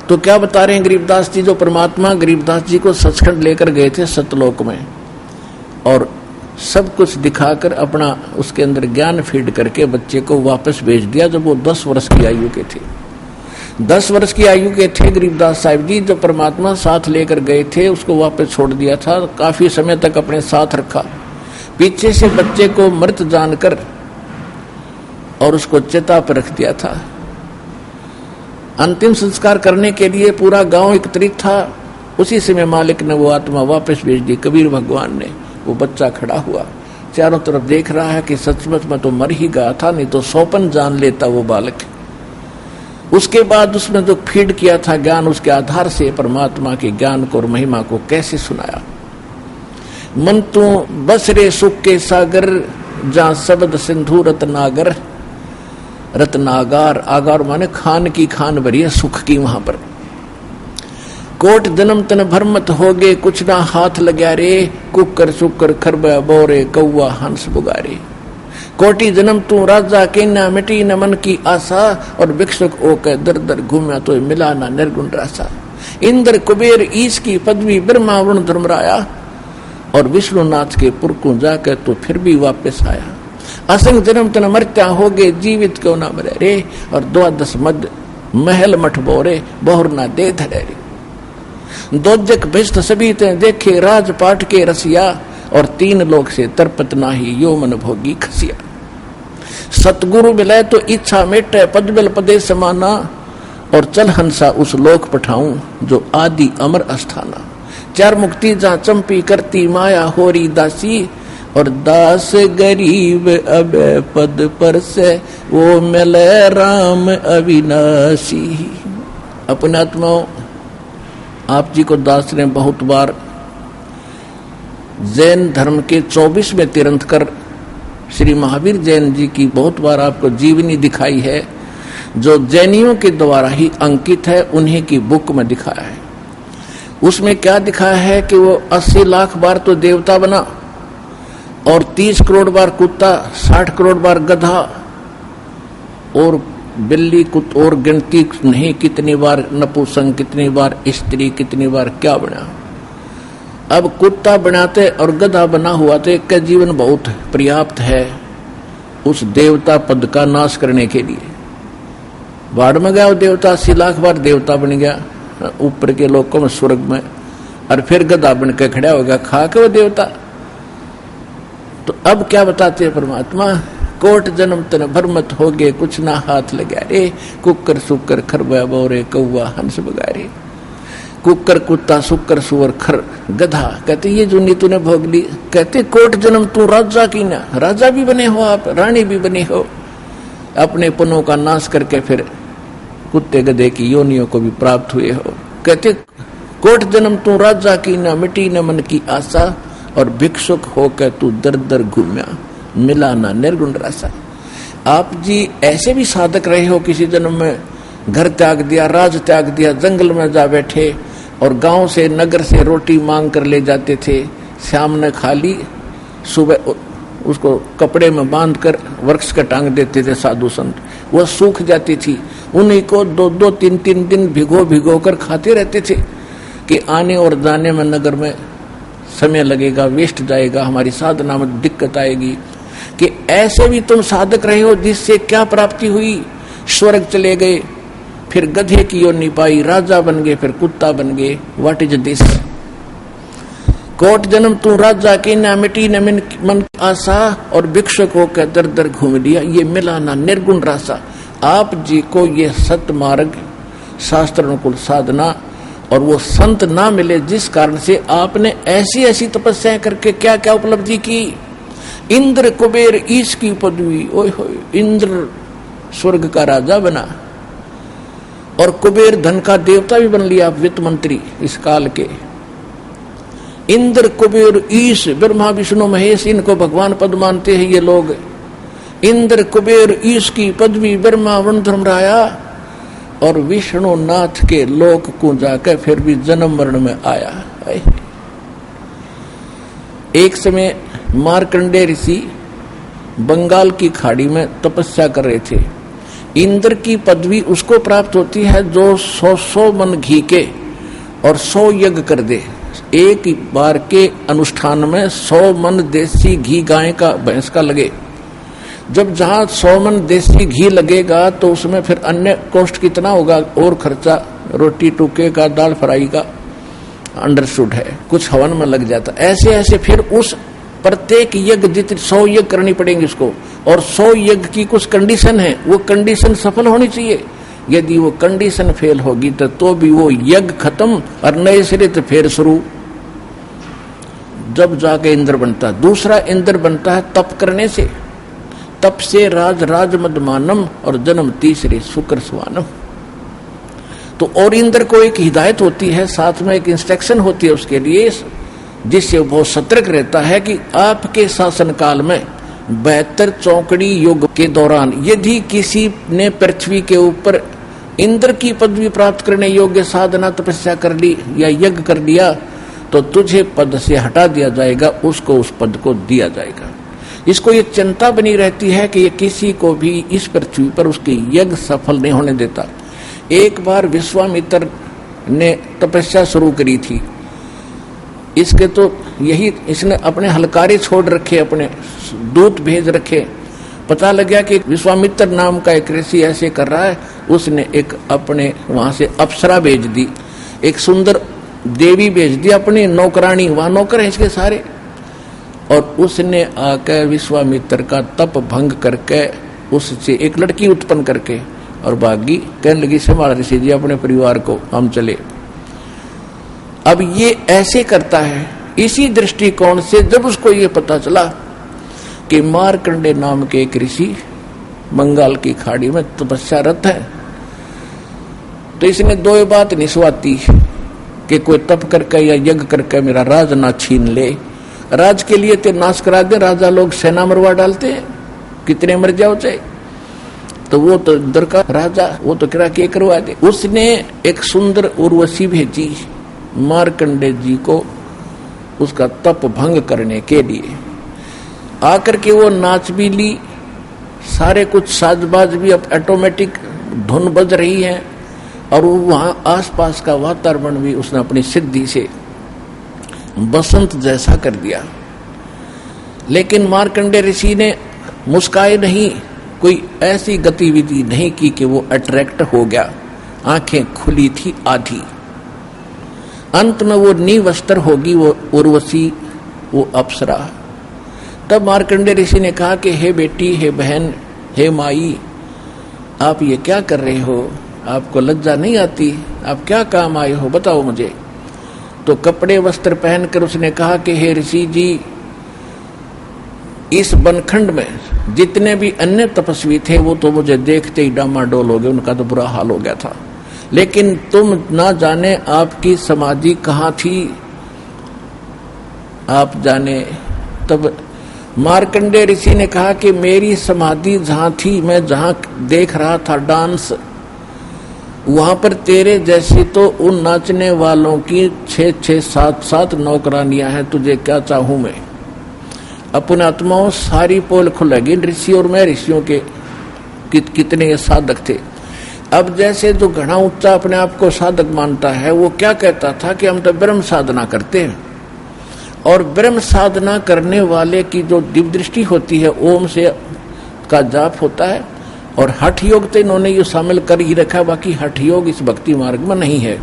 तो क्या बता रहे हैं गरीबदास जी, जो परमात्मा गरीबदास जी को सचखंड लेकर गए थे सतलोक में, और सब कुछ दिखाकर अपना उसके अंदर ज्ञान फीड करके बच्चे को वापस भेज दिया जब वो 10 वर्ष की आयु के थे। 10 वर्ष की आयु के थे गरीबदास साहिब जी, जो परमात्मा साथ लेकर गए थे उसको वापस छोड़ दिया था, काफी समय तक अपने साथ रखा। पीछे से बच्चे को मृत जानकर और उसको चिता पर रख दिया था। अंतिम संस्कार करने के लिए पूरा गांव एकत्रित था। उसी समय मालिक ने वो आत्मा वापस भेज दी। कबीर भगवान ने, वो बच्चा खड़ा हुआ, चारों तरफ देख रहा है कि सचमुच में तो मर ही गया था, नहीं तो सौपन जान लेता वो बालक। उसके बाद उसने जो फीड किया था ज्ञान, उसके आधार से परमात्मा के ज्ञान को और महिमा को कैसे सुनाया। मन तू बसरे सुख के सागर, जहां शब्द सिंधु रत्नागर। रत्नागार, आगार माने खान की खान भरी है सुख की वहां पर। कोट जन्म तन भरमत हो गए, कुछ ना हाथ लग्या रे। कुकर सुकर खरबा बोरे, कौआ हंस बुगारे। कोटि जन्म तू राजा के ना मिटी न मन की आशा, और भिक्षुक ओके दर दर घूमया तो मिला ना निर्गुण रासा। इंद्र कुबेर ईश की पदवी, ब्रह्मा वरुण धर्मराया, और विष्णुनाथ के पुरखों जाकर तो फिर भी वापस आया। असंग जन्म तन मरत्या हो गए, जीवित क्यों ना मरे रे। और 12 मद महल मठ बोरे, बहुर ना दे धरे रे। दोजक भिष्ट सभी ते देखे, राजपाट के रसिया, और 3 लोक से तरपत नाही, यो मन भोगी खसिया। सतगुरु मिले तो इच्छा मेटे, पद बल पदे समाना, और चल हंसा उस लोक पठाऊं, जो आदि अमर अस्थाना। 4 मुक्ति जहाँ चंपी करती माया होरी दासी, और दास गरीब अब पद पर से, वो मिले राम अविनाशी। अपने आत्माओं, आप जी को दास ने बहुत बार जैन धर्म के 24वें तीर्थंकर श्री महावीर जैन जी की बहुत बार आपको जीवनी दिखाई है, जो जैनियों के द्वारा ही अंकित है, उन्हीं की बुक में दिखाया है। उसमें क्या दिखाया है कि वो 80 लाख बार तो देवता बना, और 30 करोड़ बार कुत्ता, 60 करोड़ बार गधा, और बिल्ली कुत, और गिनती नहीं कितनी बार नपुंसक, कितनी बार स्त्री, कितनी बार क्या बना। अब कुत्ता बनाते और गधा बना हुआ तो एक का जीवन बहुत पर्याप्त है उस देवता पद का नाश करने के लिए। बाढ़ में गया वो देवता, 80 लाख बार देवता बन गया ऊपर के लोकों में, स्वर्ग में, और फिर गधा बन के खड़ा हो गया खा के वो देवता। तो अब क्या बताते हैं परमात्मा, कोट जन्म तन भरमत हो गए, कुछ ना हाथ लगा रे। कुकर सुकर खरबा बोरे, कौआ हंस बगारे। कुकर कुत्ता, सुकर सुअर, खर गधा। कहते ये जो नीतू ने भोग ली। कहते कोट जन्म तू राजा की ना, राजा भी बने हो आप, रानी भी बने हो, अपने पुनों का नाश करके फिर कुत्ते गधे की योनियों को भी प्राप्त हुए हो। कहते कोट जन्म तू राजा की ना, मिटी न मन की आशा, और भिक्षुक होकर तू दर दर घूमया, मिला ना निर्गुण रासा। आप जी ऐसे भी साधक रहे हो, किसी जन्म में घर त्याग दिया, राज त्याग दिया, जंगल में जा बैठे, और गांव से नगर से रोटी मांग कर ले जाते थे, शाम ने खा ली, सुबह उसको कपड़े में बांध कर वृक्ष का टांग देते थे साधु संत, वह सूख जाती थी। उन्हीं को 2-2, 3-3 दिन भिगो भिगो कर खाते रहते थे कि आने और जाने में नगर में समय लगेगा, वेस्ट जाएगा, हमारी साधना में दिक्कत आएगी। कि ऐसे भी तुम साधक रहे हो, जिससे क्या प्राप्ति हुई, स्वर्ग चले गए, फिर गधे की योनि पाई, राजा बन गए, फिर कुत्ता बन गए। What is this? कोट जन्म तू राजा की ना, मिटी न मन की आशा, और भिक्षुक होकर दर दर घूम लिया, ये मिला ना निर्गुण रासा। आप जी को ये सत्य मार्ग, शास्त्र अनुकूल साधना और वो संत ना मिले, जिस कारण से आपने ऐसी ऐसी तपस्या करके क्या क्या उपलब्धि की। इंद्र कुबेर ईश की पदवी, ओए होए, इंद्र स्वर्ग का राजा बना, और कुबेर धन का देवता भी बन लिया, वित्त मंत्री इस काल के। इंद्र कुबेर ईश, ब्रह्मा विष्णु महेश, इनको भगवान पद मानते हैं ये लोग। इंद्र कुबेर ईश की पदवी, ब्रह्मा वरुण धर्मराया, और विष्णु नाथ के लोक को जाकर फिर भी जन्म मरण में आया। एक समय मार्कंडेय ऋषि बंगाल की खाड़ी में तपस्या कर रहे थे। इंद्र की पदवी उसको प्राप्त होती है जो 100 मन घी के और 100 यज्ञ कर दे। एक बार के अनुष्ठान में 100 मन देसी घी गाय का भैंस का लगे। जब जहां 100 मन देसी घी लगेगा तो उसमें फिर अन्य कॉस्ट कितना होगा और खर्चा, रोटी टुके का, दाल फ्राई का अंडरस्टूड है, कुछ हवन में लग जाता। ऐसे ऐसे फिर उस प्रत्येक यज्ञ जितने 100 यज्ञ करनी पड़ेंगे उसको, और 100 यज्ञ की कुछ कंडीशन है, वो कंडीशन सफल होनी चाहिए। यदि वो कंडीशन फेल होगी तो भी वो यज्ञ खत्म और नए सिरे तो फिर शुरू। जब जाके इंद्र बनता। दूसरा इंद्र बनता है तप करने से। तप से राज मदमानम और जन्म तीसरे शुक्र स्वानम। तो और इंद्र को एक हिदायत होती है, साथ में एक इंस्ट्रक्शन होती है उसके लिए, जिससे वो सतर्क रहता है कि आपके शासन काल में 72 चौकड़ी युग के दौरान यदि किसी ने पृथ्वी के ऊपर इंद्र की पदवी प्राप्त करने योग्य साधना तपस्या कर ली या यज्ञ कर लिया तो तुझे पद से हटा दिया जाएगा, उसको उस पद को दिया जाएगा। इसको ये चिंता बनी रहती है कि ये किसी को भी इस पृथ्वी पर उसके यज्ञ सफल नहीं होने देता। एक बार विश्वामित्र ने तपस्या शुरू करी थी, इसके तो यही इसने अपने हलकारे छोड़ रखे, अपने दूत भेज रखे। पता लग गया कि विश्वामित्र नाम का एक ऋषि ऐसे कर रहा है। उसने एक अपने वहां से अप्सरा भेज दी, एक सुंदर देवी भेज दी, अपनी नौकरानी, वहां नौकर है इसके सारे, और उसने आकर विश्वामित्र का तप भंग करके उससे एक लड़की उत्पन्न करके और भागी, कहने लगी संभाल ऋषि जी अपने परिवार को, हम चले। अब ये ऐसे करता है इसी दृष्टिकोण से। जब उसको ये पता चला कि मार्कंडे नाम के एक ऋषि बंगाल की खाड़ी में तपस्यारत है, तो इसने दो बात निस्वाती कि कोई तप करके या यज्ञ करके मेरा राज ना छीन ले। राज के लिए ते नाश करा दे, राजा लोग सेना मरवा डालते हैं, कितने मर जाओ चाहे, तो वो तो इधर का राजा, वो तो करा के करवा दे। उसने एक सुंदर उर्वशी भेजी मार्कंडे जी को उसका तप भंग करने के लिए। आकर के वो नाच भी ली, सारे कुछ साजबाज भी अब ऑटोमेटिक धुन बज रही है, और वहां आसपास का वातावरण भी उसने अपनी सिद्धि से बसंत जैसा कर दिया। लेकिन मार्कंडे ऋषि ने मुस्काए नहीं, कोई ऐसी गतिविधि नहीं की कि वो अट्रैक्ट हो गया। आंखें खुली थी आधी। अंत में वो निवस्त्र होगी, वो उर्वशी, वो अप्सरा। तब मार्कंडे ऋषि ने कहा कि हे बेटी, हे बहन, हे माई, आप ये क्या कर रहे हो? आपको लज्जा नहीं आती? आप क्या काम आए हो, बताओ मुझे। तो कपड़े वस्त्र पहनकर उसने कहा कि हे ऋषि जी, इस बनखंड में जितने भी अन्य तपस्वी थे वो तो मुझे देखते ही डामाडोल हो गए, उनका तो बुरा हाल हो गया था। लेकिन तुम ना जाने आपकी समाधि कहाँ थी, आप जाने। तब मार्कंडे ऋषि ने कहा कि मेरी समाधि जहां थी, मैं जहां देख रहा था डांस, वहां पर तेरे जैसी तो उन नाचने वालों की 6-6, 7-7 नौकरानियां हैं, तुझे क्या चाहूं मैं। अपने आत्माओं सारी पोल खुलेगी। ऋषि और मैं ऋषियों के कितने साधक थे। अब जैसे जो घना ऊंचा अपने आप को साधक मानता है, वो क्या कहता था कि हम तो ब्रह्म साधना करते हैं, और ब्रह्म साधना करने वाले की जो दिव्य दृष्टि होती है, ओम से का जाप होता है, और हठ योग तो इन्होंने ये शामिल कर ही रखा, बाकी हठ योग इस भक्ति मार्ग में नहीं है।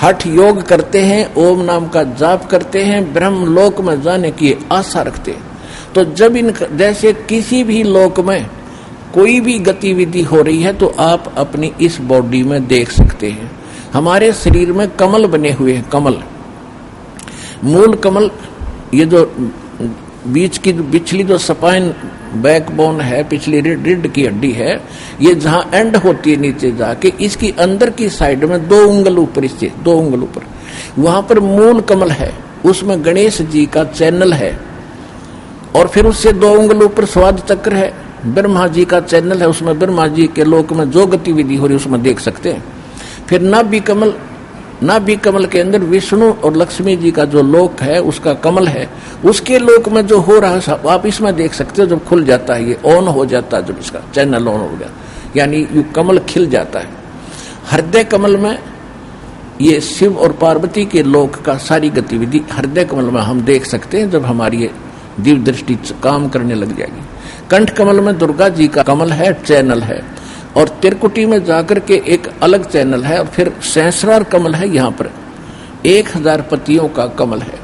हठ योग करते हैं, ओम नाम का जाप करते हैं, ब्रह्म लोक में जाने की आशा रखते हैं। तो जब इन जैसे किसी भी लोक में कोई भी गतिविधि हो रही है तो आप अपनी इस बॉडी में देख सकते हैं। हमारे शरीर में कमल बने हुए हैं, कमल, मूल कमल, ये जो बीच की पिछली जो स्पाइन बैकबोन है, पिछली रीढ़ की हड्डी है, ये जहां एंड होती है नीचे जाके, इसकी अंदर की साइड में 2 उंगल ऊपर, इससे 2 उंगल ऊपर, वहां पर मूल कमल है, उसमें गणेश जी का चैनल है, और फिर उससे 2 उंगल ऊपर स्वाद चक्र है, ब्रह्मा जी का चैनल है, उसमें ब्रह्मा जी के लोक में जो गतिविधि हो रही है उसमें देख सकते हैं। फिर नाभि कमल के अंदर विष्णु और लक्ष्मी जी का जो लोक है उसका कमल है, उसके लोक में जो हो रहा है आप इसमें देख सकते हो। जब खुल जाता है, ये ऑन हो जाता है, जब इसका चैनल ऑन हो गया, यानी यू कमल खिल जाता है। हृदय कमल में ये शिव और पार्वती के लोक का सारी गतिविधि हृदय कमल में हम देख सकते हैं, जब हमारी ये दिव्य दृष्टि काम करने लग जाएगी। कंठ कमल में दुर्गा जी का कमल है, चैनल है, और त्रिकुटी में जाकर के एक अलग चैनल है, और फिर सहस्रार कमल है, यहाँ पर 1000 पतियों का कमल है।